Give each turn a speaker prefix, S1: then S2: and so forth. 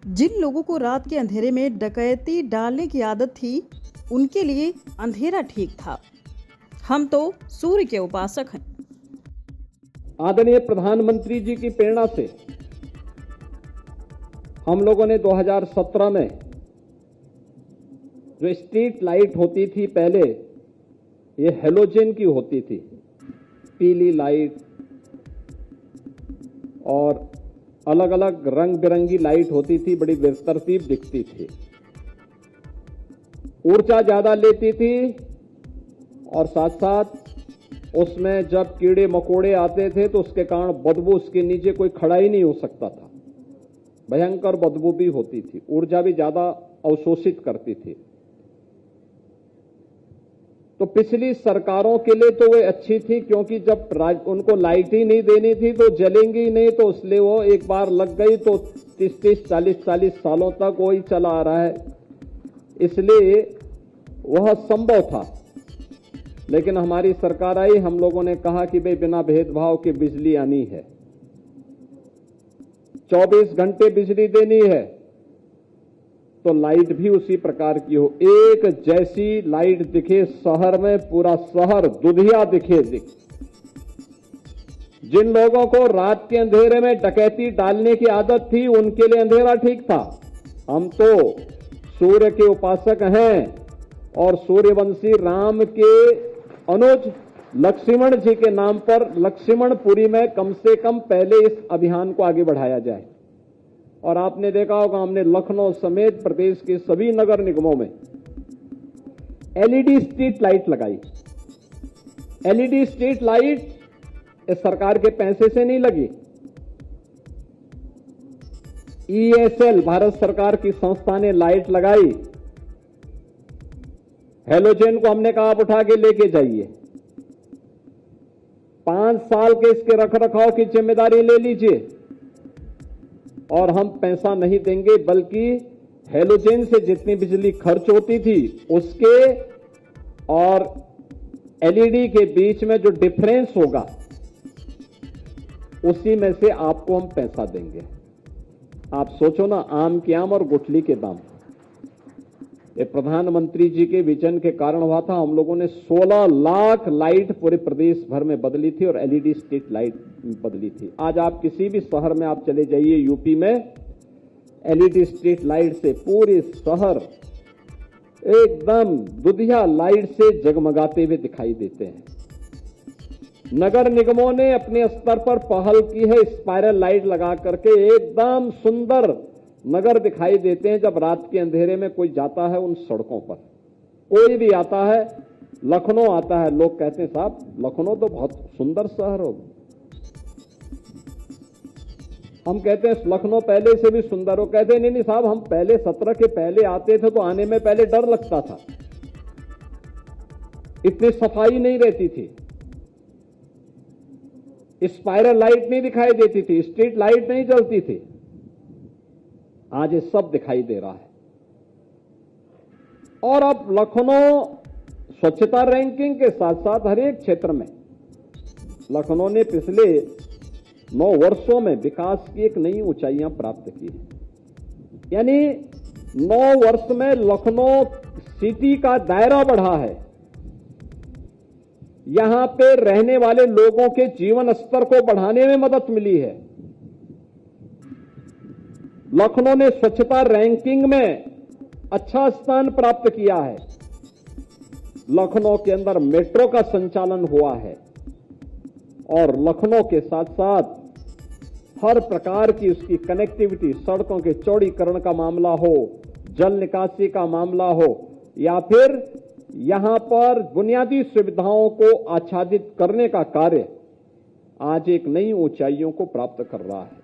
S1: जिन लोगों को रात के अंधेरे में डकैती डालने की आदत थी, उनके लिए अंधेरा ठीक था। हम तो सूर्य के उपासक हैं।
S2: आदरणीय प्रधानमंत्री जी की प्रेरणा से हम लोगों ने 2017 में जो स्ट्रीट लाइट होती थी, पहले ये हेलोजन की होती थी, पीली लाइट और अलग अलग रंग बिरंगी लाइट होती थी, बड़ी बेतरतीब दिखती थी, ऊर्जा ज्यादा लेती थी और साथ साथ उसमें जब कीड़े मकोड़े आते थे तो उसके कारण बदबू, उसके नीचे कोई खड़ा ही नहीं हो सकता था, भयंकर बदबू भी होती थी, ऊर्जा भी ज्यादा अवशोषित करती थी। तो पिछली सरकारों के लिए तो वे अच्छी थी, क्योंकि जब उनको लाइट ही नहीं देनी थी तो जलेंगी ही नहीं, तो इसलिए वो एक बार लग गई तो 30-30, 40-40 सालों तक वही चला आ रहा है, इसलिए वह संभव था। लेकिन हमारी सरकार आई, हम लोगों ने कहा कि भाई बिना भेदभाव के बिजली आनी है, 24 घंटे बिजली देनी है, तो लाइट भी उसी प्रकार की हो, एक जैसी लाइट दिखे शहर में, पूरा शहर दुधिया दिखे। जिन लोगों को रात के अंधेरे में डकैती डालने की आदत थी, उनके लिए अंधेरा ठीक था। हम तो सूर्य के उपासक हैं और सूर्यवंशी राम के अनुज लक्ष्मण जी के नाम पर लक्ष्मणपुरी में कम से कम पहले इस अभियान को आगे बढ़ाया जाए। और आपने देखा होगा, हमने लखनऊ समेत प्रदेश के सभी नगर निगमों में एलईडी स्ट्रीट लाइट लगाई। एलईडी स्ट्रीट लाइट इस सरकार के पैसे से नहीं लगी, ईएसएल भारत सरकार की संस्था ने लाइट लगाई। हेलोजन को हमने कहा आप उठा के लेके जाइए, 5 साल के इसके रखरखाव की जिम्मेदारी ले लीजिए और हम पैसा नहीं देंगे, बल्कि हेलोजन से जितनी बिजली खर्च होती थी उसके और एलईडी के बीच में जो डिफरेंस होगा उसी में से आपको हम पैसा देंगे। आप सोचो ना, आम के आम और गुठली के दाम। ये प्रधानमंत्री जी के विजन के कारण हुआ था। हम लोगों ने 16 लाख लाइट पूरे प्रदेश भर में बदली थी और एलईडी स्ट्रीट लाइट बदली थी। आज आप किसी भी शहर में आप चले जाइए, यूपी में एलईडी स्ट्रीट लाइट से पूरे शहर एकदम दुधिया लाइट से जगमगाते हुए दिखाई देते हैं। नगर निगमों ने अपने स्तर पर पहल की है, स्पाइरल लाइट लगा करके एकदम सुंदर नगर दिखाई देते हैं। जब रात के अंधेरे में कोई जाता है उन सड़कों पर, कोई भी आता है, लखनऊ आता है, लोग कहते हैं साहब लखनऊ तो बहुत सुंदर शहर हो। हम कहते हैं लखनऊ पहले से भी सुंदर हो, कहते हैं नहीं साहब, हम पहले 17 के पहले आते थे तो आने में पहले डर लगता था, इतनी सफाई नहीं रहती थी, स्पाइरल लाइट नहीं दिखाई देती थी, स्ट्रीट लाइट नहीं जलती थी। आज ये सब दिखाई दे रहा है। और अब लखनऊ स्वच्छता रैंकिंग के साथ साथ हर एक क्षेत्र में लखनऊ ने पिछले 9 वर्षों में विकास की एक नई ऊंचाइयां प्राप्त की है। यानी 9 वर्ष में लखनऊ सिटी का दायरा बढ़ा है, यहां पे रहने वाले लोगों के जीवन स्तर को बढ़ाने में मदद मिली है। लखनऊ ने स्वच्छता रैंकिंग में अच्छा स्थान प्राप्त किया है। लखनऊ के अंदर मेट्रो का संचालन हुआ है और लखनऊ के साथ साथ हर प्रकार की उसकी कनेक्टिविटी, सड़कों के चौड़ीकरण का मामला हो, जल निकासी का मामला हो, या फिर यहां पर बुनियादी सुविधाओं को आच्छादित करने का कार्य आज एक नई ऊंचाइयों को प्राप्त कर रहा है।